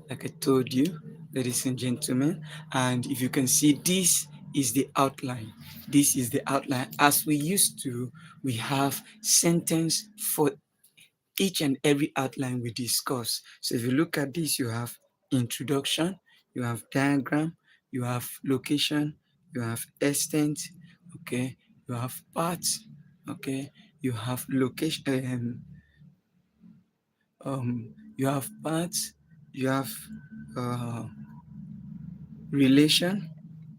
like I told you, ladies and gentlemen. And if you can see, this is the outline. This is the outline. As we used to, we have sentence for each and every outline we discuss. So if you look at this, you have introduction, you have diagram, you have location, you have extent, okay, you have parts, okay, you have location, you have parts, you have uh, relation,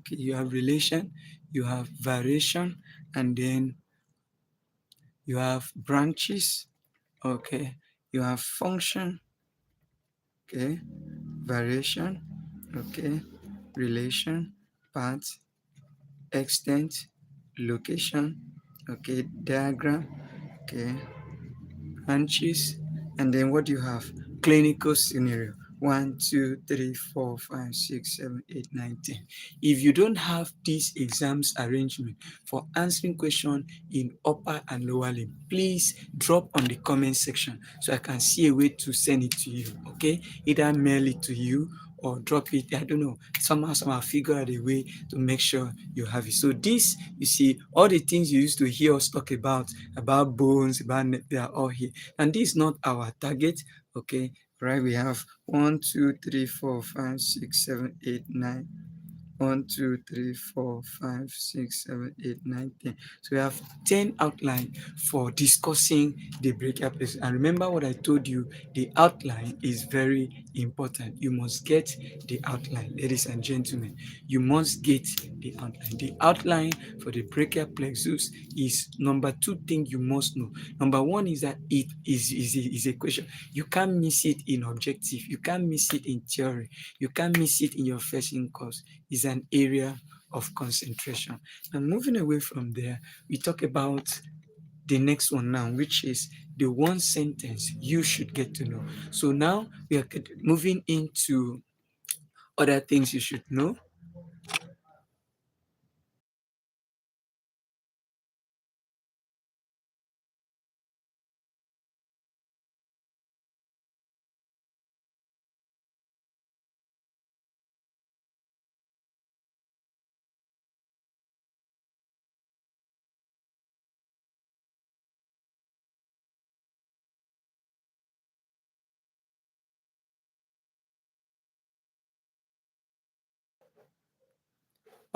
okay, you have relation, you have variation, and then you have branches, okay, you have function, okay, variation, okay, relation, path, extent, location, okay, diagram, okay, branches, and then what do you have? Clinical scenario. 1, 2, 3, 4, 5, 6, 7, 8, 9, 10. If you don't have this exams arrangement for answering question in upper and lower limb, please drop on the comment section so I can see a way to send it to you. Okay, either mail it to you or drop it. I don't know. Somehow figure out a way to make sure you have it. So this, you see, all the things you used to hear us talk about bones, about they are all here. And this is not our target. Okay, right? We have 1, 2, 3, 4, 5, 6, 7, 8, 9. 1, 2, 3, 4, 5, 6, 7, 8, 9, 10. So we have 10 outline for discussing the breakup place. And remember what I told you, the outline is very important. You must get the outline, ladies and gentlemen. You must get the outline. The outline for the brachial plexus is number two thing you must know. Number one is that it is a question. You can't miss it in objective. You can't miss it in theory. You can't miss it in your first in course. It's an area of concentration. And moving away from there, we talk about the next one now, which is the one sentence you should get to know. So now we are moving into other things you should know.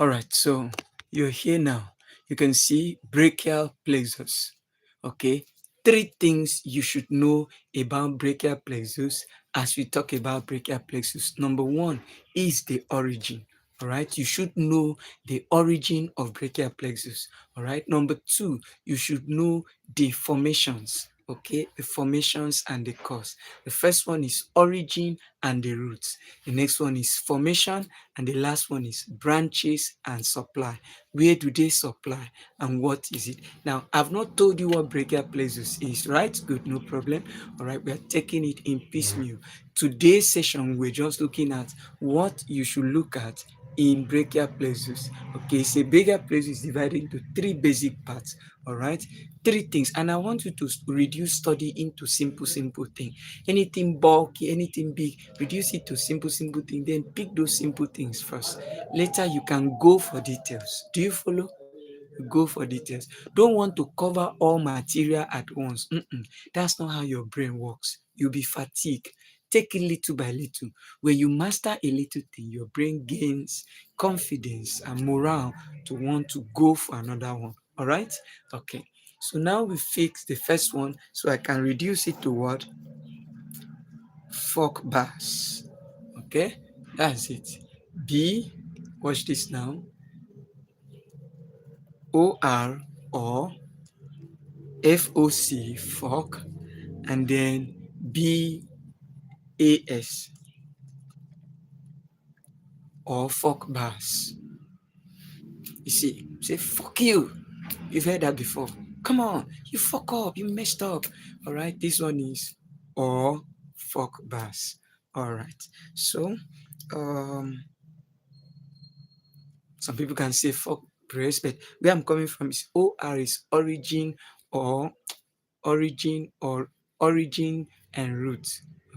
All right, so you're here now. You can see brachial plexus. Okay, three things you should know about brachial plexus as we talk about brachial plexus. Number one is the origin. All right, you should know the origin of brachial plexus. All right, number two, you should know the formations. Okay, the formations and the cause. The first one is origin and the roots. The next one is formation, and the last one is branches and supply. Where do they supply and what is it? Now, I've not told you what brachial plexus is, right? Good, no problem. All right, we are taking it in piecemeal. Today's session, we're just looking at what you should look at in brachial plexus. Okay, so brachial plexus is divided into three basic parts. All right, three things, and I want you to reduce study into simple thing. Anything bulky, anything big, reduce it to simple thing. Then pick those simple things first. Later, you can go for details. Do you follow? Go for details. Don't want to cover all material at once. That's not how your brain works. You'll be fatigued. Take it little by little. When you master a little thing, your brain gains confidence and morale to want to go for another one. All right? Okay. So now we fix the first one so I can reduce it to what? Fork bars. Okay? That's it. B, watch this now. OR or FOC, fork, and then BAS or fork bars. You see, say fuck you. You've heard that before. Come on, you fuck up, you messed up. All right, this one is or fork bars. All right, so um, some people can say fuck brace, but where I'm coming from is OR is or origin and root.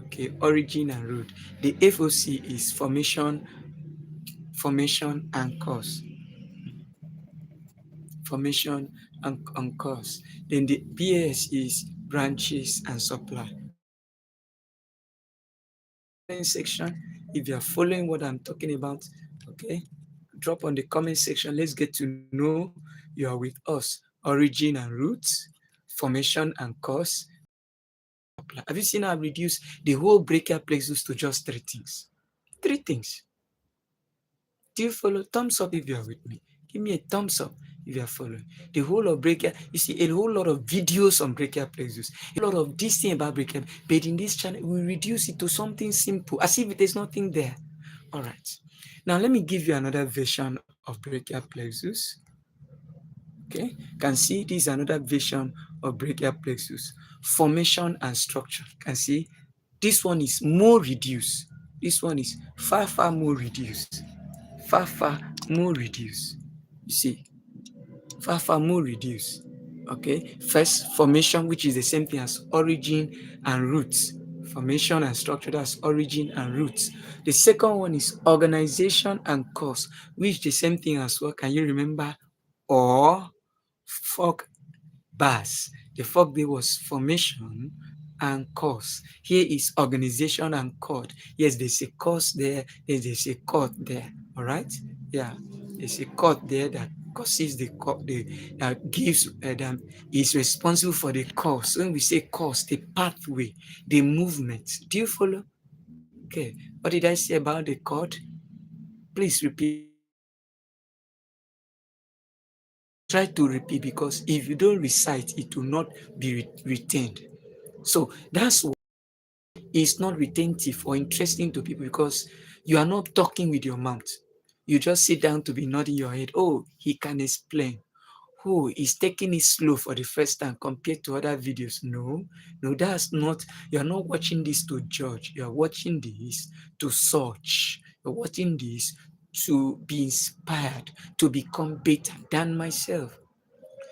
Okay, origin and root. The FOC is formation and cause. Formation and cause. Then the BAS is branches and supply. Comment section if you are following what I'm talking about. Okay, drop on the comment section. Let's get to know you are with us. Origin and roots, formation and cause. Have you seen how I reduce the whole brachial plexus to just three things? Three things. Do you follow? Thumbs up if you are with me. Give me a thumbs up if you are following. The whole of brachial, you see a whole lot of videos on brachial plexus, a lot of this thing about brachial, but in this channel, we reduce it to something simple, as if there's nothing there. All right. Now, let me give you another version of brachial plexus. Okay, can see this is another version of brachial plexus. Formation and structure. Can see this one is more reduced. This one is far, far more reduced. Far, far more reduced. You see, far, far more reduced. Okay, first formation, which is the same thing as origin and roots. Formation and structure, that's origin and roots. The second one is organization and cause, which is the same thing as well. Can you remember? Or fork bars. The fork there was formation and cause. Here is organization and chord. Yes, there's a cause there. Yes, there's a chord there. All right. Yeah, there's a chord there that causes the that gives that is responsible for the cause. When we say cause, the pathway, the movement. Do you follow? Okay. What did I say about the chord? Please repeat. Try to repeat, because if you don't recite, it will not be retained. So that's why it's not retentive or interesting to people, because you are not talking with your mouth. You just sit down to be nodding your head. Oh, he can explain. Oh, he's taking it slow for the first time compared to other videos. No, no, that's not. You're not watching this to judge. You're watching this to search. You're watching this to be inspired, to become better than myself.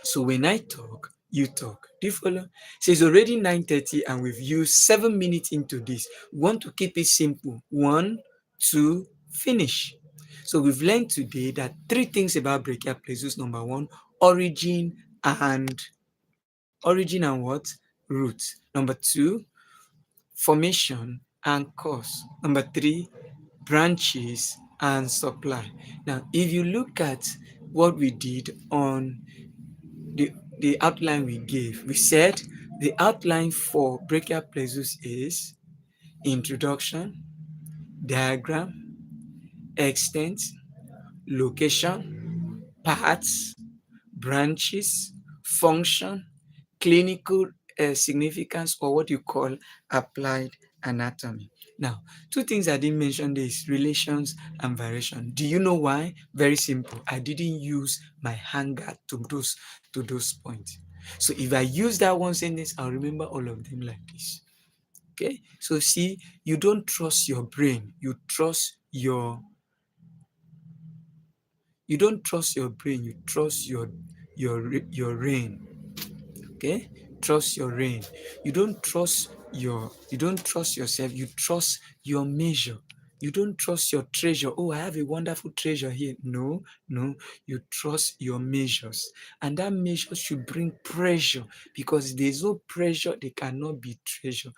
So when I talk, you talk. Do you follow? So it's already 9:30 and we've used 7 minutes into this. We want to keep it simple. One, two, finish. So we've learned today that three things about brachial plexus. Number one, origin and what? Root. Number two, formation and cause. Number three, branches and supply. Now, if you look at what we did on the outline we gave, we said the outline for brachial plexus is introduction, diagram, extent, location, parts, branches, function, clinical significance, or what you call applied anatomy. Now, two things I didn't mention is relations and variation. Do you know why? Very simple. I didn't use my hanger to those points. So if I use that one sentence, I'll remember all of them like this. Okay? So see, you don't trust your brain. You don't trust your brain, you trust your brain. Okay, trust your rain. You don't trust yourself, you trust your measure. You don't trust your treasure. Oh, I have a wonderful treasure here. No, no, you trust your measures, and that measure should bring pressure, because there's no pressure, there cannot be treasure.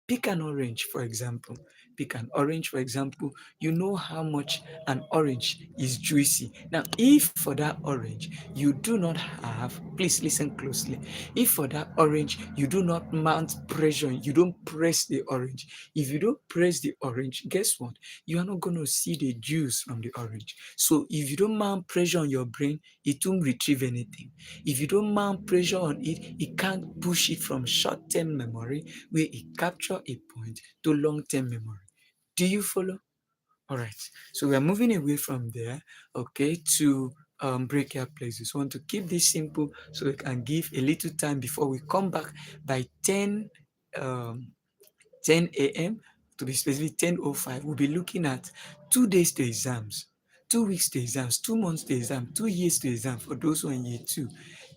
Pick an orange, for example. Pick an orange, for example. You know how much an orange is juicy. Now, if for that orange you do not have, please listen closely. If for that orange you do not mount pressure, you don't press the orange. If you don't press the orange, guess what? You are not going to see the juice from the orange. So if you don't mount pressure on your brain, it won't retrieve anything. If you don't mount pressure on it, it can't push it from short-term memory, where it capture a point, to long-term memory. Do you follow? All right. So we are moving away from there, okay, to brachial plexus. We want to keep this simple so we can give a little time before we come back by 10 a.m. to be specific, 10:05. We'll be looking at 2 days to exams, 2 weeks to exams, 2 months to exam, 2 years to exam for those who are in year two.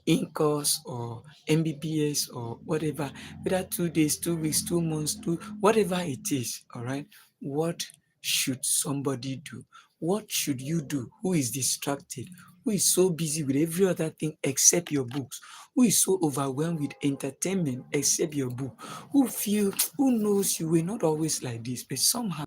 in course or MBBS or whatever, whether 2 days, 2 weeks, 2 months, whatever it is, all right? What should somebody do? What should you do? Who is distracted? Who is so busy with every other thing except your books? Who is so overwhelmed with entertainment except your book? Who knows you were not always like this, but somehow.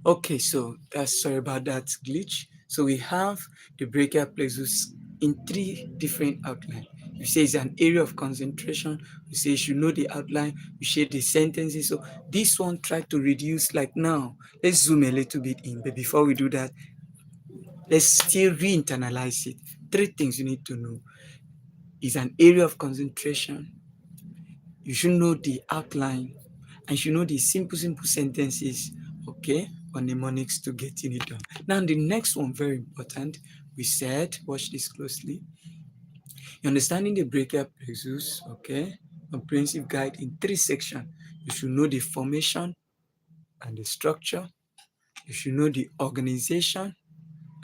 Okay, so that's sorry about that glitch. So we have the brachial plexus in three different outlines. You say it's an area of concentration. You say you should know the outline. You share the sentences. So this one try to reduce like now. Let's zoom a little bit in, but before we do that, let's still re-internalize it. Three things you need to know. Is an area of concentration. You should know the outline, and you should know the simple sentences, okay, on mnemonics to getting it done. Now, the next one, very important, we said, watch this closely. You're understanding the brachial plexus, okay, comprehensive guide in three sections. You should know the formation and the structure. You should know the organization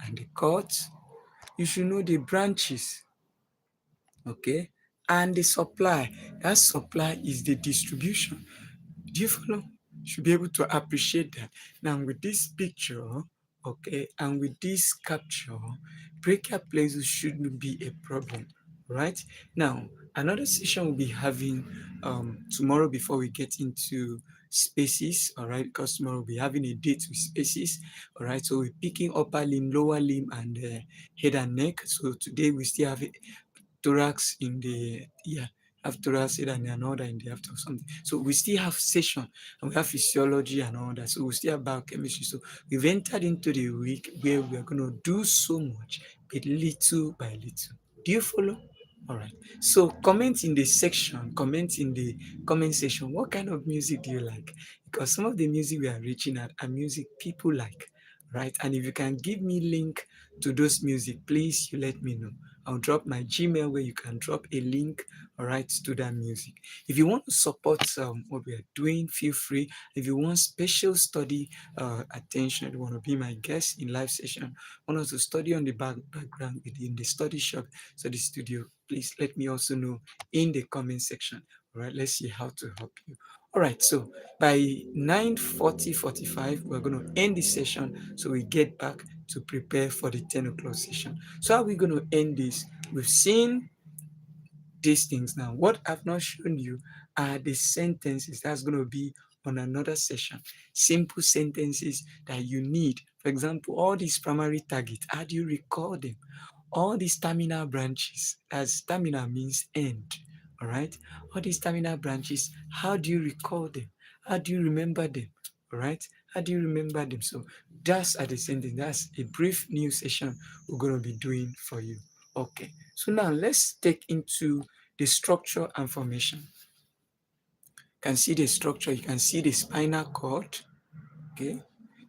and the cords. You should know the branches, okay, and the supply. That supply is the distribution. Do you follow? Should be able to appreciate that. Now with this picture, okay, and with this capture, brachial plexus shouldn't be a problem, right? Now, another session we'll be having tomorrow before we get into spaces, all right, because tomorrow we'll be having a date with spaces, all right? So we're picking upper limb, lower limb, and head and neck. So today we still have thorax in the have thoracic and another in the after something. So we still have session and we have physiology and all that. So we still have biochemistry. So we've entered into the week where we are going to do so much, but little by little. Do you follow? All right. So comment in the section, comment in the comment section. What kind of music do you like? Because some of the music we are reaching at are music people like, right? And if you can give me link to those music, please you let me know. I'll drop my Gmail where you can drop a link, all right, to that music. If you want to support what we are doing, feel free. If you want special study attention, if you want to be my guest in live session, want us to study on the background within the study shop, study studio, please let me also know in the comment section. All right, let's see how to help you. All right, so by 9:45, we're going to end this session so we get back to prepare for the 10 o'clock session. So how are we going to end this? We've seen these things now. What I've not shown you are the sentences that's going to be on another session. Simple sentences that you need. For example, all these primary targets, how do you record them? All these terminal branches, as terminal means end, all right? All these terminal branches, how do you record them? How do you remember them? All right? How do you remember them? So that's at the same thing. That's a brief new session we're going to be doing for you. Okay. So now let's take into the structure and formation. You can see the structure. You can see the spinal cord. Okay.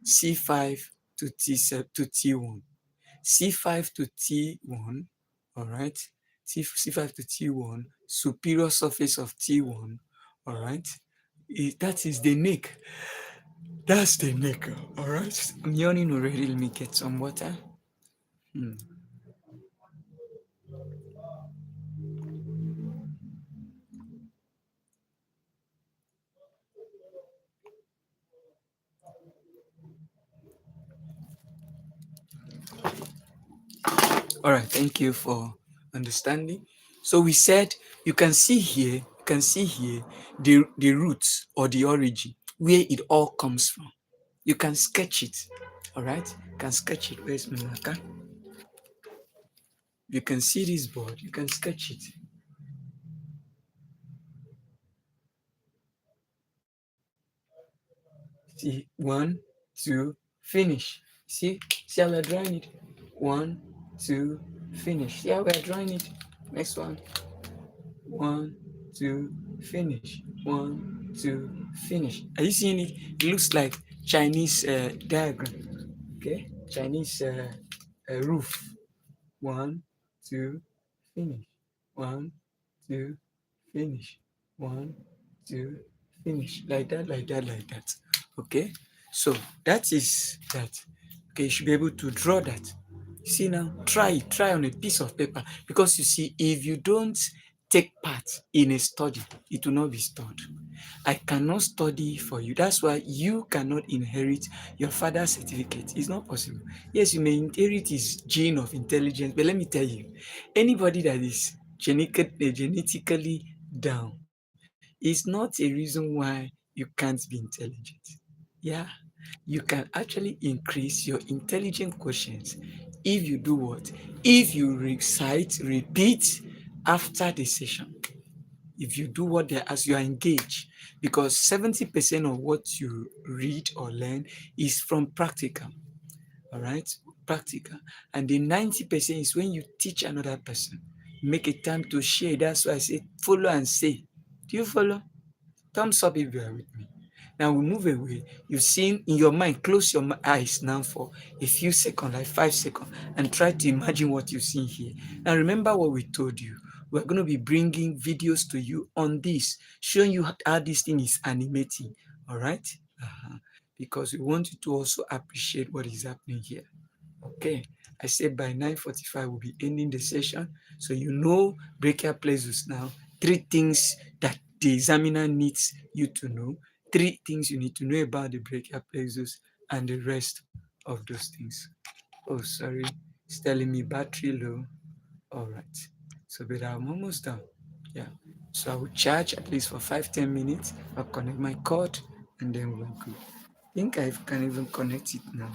C5 to T1. C5 to T1, all right? C5 to T1, superior surface of T1, all right? That is the neck. That's the neck, all right? I'm yawning already. Let me get some water. All right, thank you for understanding. So we said you can see here the roots or the origin, where it all comes from. You can sketch it, all right? You can sketch it. Where's my marker? You can see this board, you can sketch it. See, one, two, finish. See how we're drawing it? One, two, finish. See how we're drawing it? Next one. One, two, finish. One, two, finish. Are you seeing it? It looks like Chinese diagram. Okay, Chinese roof. One, two, finish. One, two, finish. One, two, finish. Like that, like that, like that. Okay, so that is that. Okay, you should be able to draw that. See now, try on a piece of paper, because you see, if you don't take part in a study, it will not be stored. I cannot study for you. That's why you cannot inherit your father's certificate. It's not possible. Yes, you may inherit his gene of intelligence, but let me tell you, anybody that is genetically down is not a reason why you can't be intelligent. Yeah, you can actually increase your intelligent quotient if you do what? If you recite, repeat after the session. If you do what they ask, you are engaged, because 70% of what you read or learn is from practical. All right, practical, and the 90% is when you teach another person. Make a time to share. That's why I say follow and say. Do you follow? Thumbs up if you are with me. Now we move away. You've seen in your mind, close your eyes now for a few seconds, like 5 seconds, and try to imagine what you've seen here. Now remember what we told you. We're going to be bringing videos to you on this, showing you how this thing is animating. All right? Because we want you to also appreciate what is happening here. Okay, I said by 9:45 we'll be ending the session. So you know brachial plexus now. Three things that the examiner needs you to know. Three things you need to know about the brachial plexus and the rest of those things. Oh, sorry, it's telling me battery low. All right. So, but I'm almost done. Yeah. So I will charge at least for 5-10 minutes. I'll connect my cord and then we'll go. I think I can even connect it now.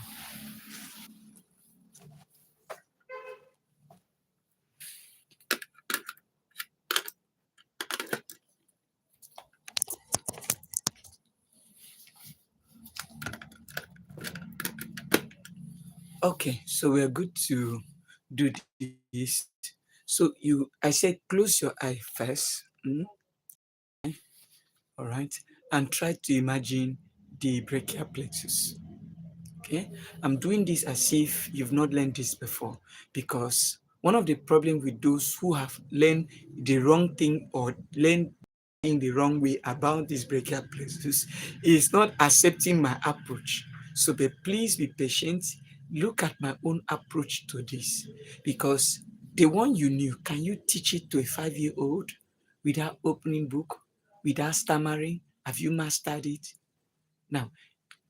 Okay, so we're good to do this. So I said close your eye first, all right, and try to imagine the brachial plexus. Okay, I'm doing this as if you've not learned this before, because one of the problems with those who have learned the wrong thing or learned in the wrong way about this brachial plexus is not accepting my approach. So but please be patient. Look at my own approach to this, because the one you knew, can you teach it to a 5-year-old without opening book, without stammering? Have you mastered it? Now,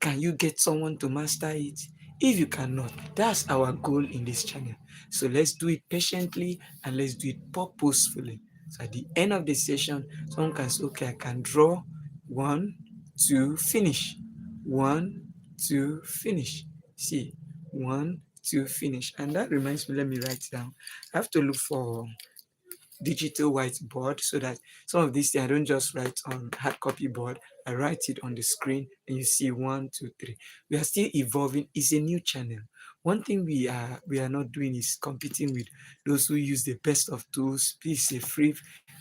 can you get someone to master it? If you cannot, that's our goal in this channel. So let's do it patiently and let's do it purposefully. So at the end of the session, someone can say, okay, I can draw 1, 2, finish. 1, 2, finish. See, 1, 2, finish. And that reminds me, let me write down. I have to look for digital whiteboard, so that some of these things I don't just write on hard copy board, I write it on the screen and you see 1, 2, 3. We are still evolving. It's a new channel. One thing we are not doing is competing with those who use the best of tools. Please, a free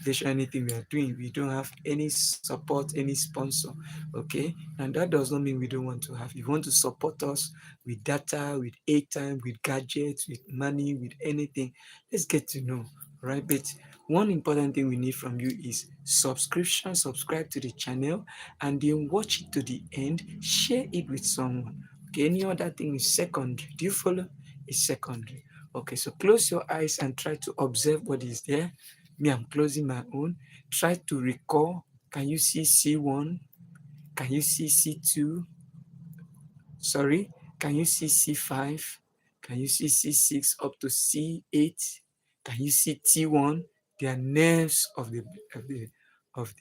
version, anything we are doing. We don't have any support, any sponsor. Okay, and that does not mean we don't want to have. If you want to support us with data, with airtime, with gadgets, with money, with anything, let's get to know. Right, but one important thing we need from you is subscription. Subscribe to the channel and then watch it to the end. Share it with someone. Okay, any other thing is secondary. Do you follow? It's secondary. Okay, so close your eyes and try to observe what is there. Me, I'm closing my own. Try to recall. Can you see C1? Can you see C2? Sorry, can you see C5? Can you see C6 up to C8? Can you see T1? They are nerves of the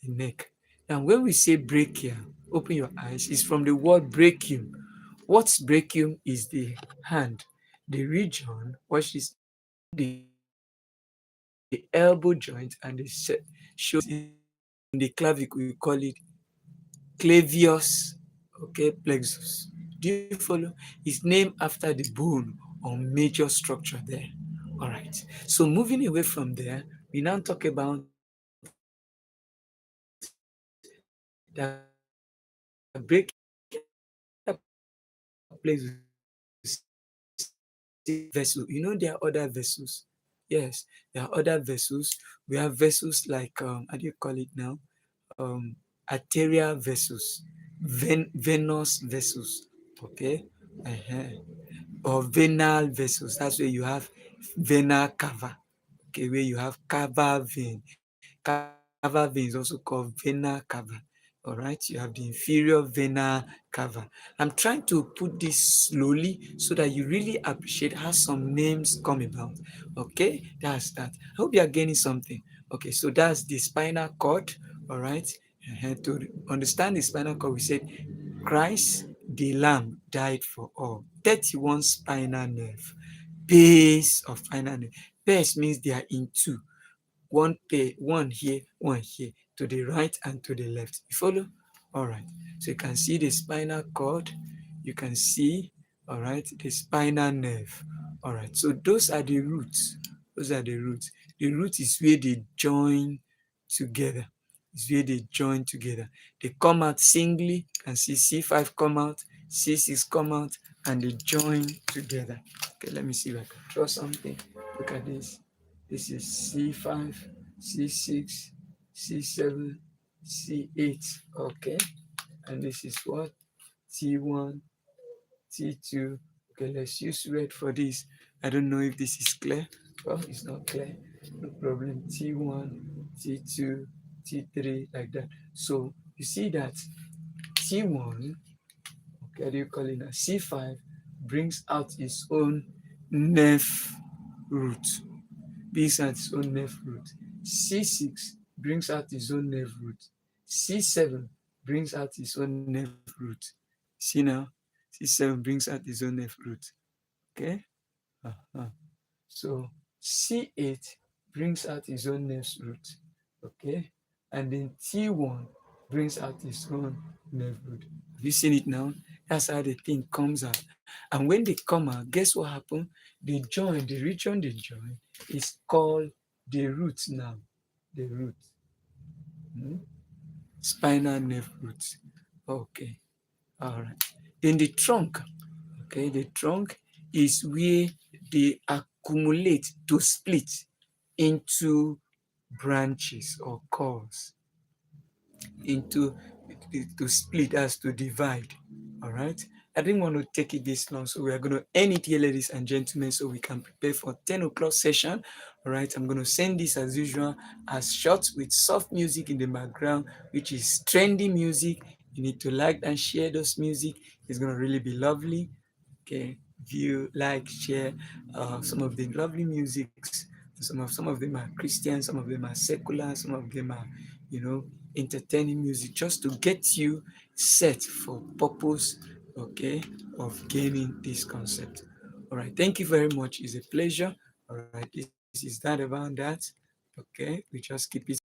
neck. Now, when we say brachial, open your eyes, it's from the word brachium. What's brachium is the hand, the region, watch this, the elbow joint and the shows in the clavicle, we call it clavius, okay, plexus. Do you follow? It's named after the bone or major structure there. All right. So moving away from there, we now talk about the brachial plexus vessel. You know there are other vessels. Yes, there are other vessels. We have vessels like how do you call it now? Arterial vessels, venous vessels. Okay. Uh-huh. or venal vessels. That's where you have vena cava. Okay, where you have cava vein. Cava vein is also called vena cava. All right, you have the inferior vena cava. I'm trying to put this slowly so that you really appreciate how some names come about. Okay, that's that. I hope you are getting something. Okay, so that's the spinal cord. All right, to understand the spinal cord, we said Christ the Lamb died for all. 31 spinal nerve, base of spinal nerve. Pairs means they are in two. One pair, one here, to the right and to the left. You follow? All right. So you can see the spinal cord. You can see, all right, the spinal nerve. All right. So those are the roots. Those are the roots. The root is where they join together. It's where they join together. They come out singly. You can see C5 come out, C6 come out, and they join together. Okay, let me see if I can draw something. Look at this. This is C5, C6, C7, C8. Okay, and this is what? T1, T2. Okay, let's use red for this. I don't know if this is clear. Well, it's not clear. No problem. T1, T2, T3, like that. So you see that T1, okay, how do you call it now? C5 brings out its own nerve root. Brings out its own nerve root. C6 brings out its own nerve root. C7 brings out its own nerve root. See now? C7 brings out its own nerve root. Okay? Uh-huh. So C8 brings out its own nerve root. Okay? And then T1 brings out its own nerve root. Have you seen it now? That's how the thing comes out. And when they come out, guess what happened? They join, the region they join is called the root now. The root. Hmm? Spinal nerve root. Okay. All right. Then the trunk. Okay, the trunk is where they accumulate to split into branches or cores, into to split as to divide. All right. I didn't want to take it this long, so we are going to end it here, ladies and gentlemen, so we can prepare for 10 o'clock session. All right. I'm going to send this as usual as short with soft music in the background, which is trendy music. You need to like and share those music. It's going to really be lovely. Okay, view, like, share some of the lovely musics. Some of them are Christian, some of them are secular, some of them are, entertaining music, just to get you set for purpose, okay, of gaining this concept. All right, thank you very much. It's a pleasure. All right, this is that about that. Okay, we just keep it.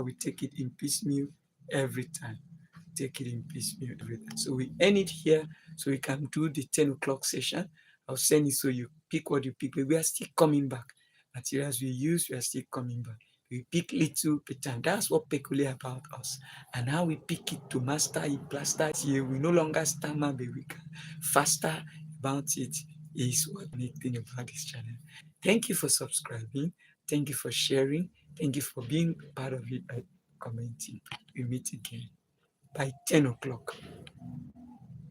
We take it in piecemeal every time. Take it in piecemeal every time. So we end it here so we can do the 10 o'clock session. I'll send it so you pick what you pick. But we are still coming back. Materials we use, we are still coming back. We pick little per time. That's what peculiar about us. And how we pick it to master it, plaster it here. We no longer stammer, but we can faster about it is what anything about this channel. Thank you for subscribing. Thank you for sharing. Thank you for being part of it by commenting. We meet again by 10 o'clock.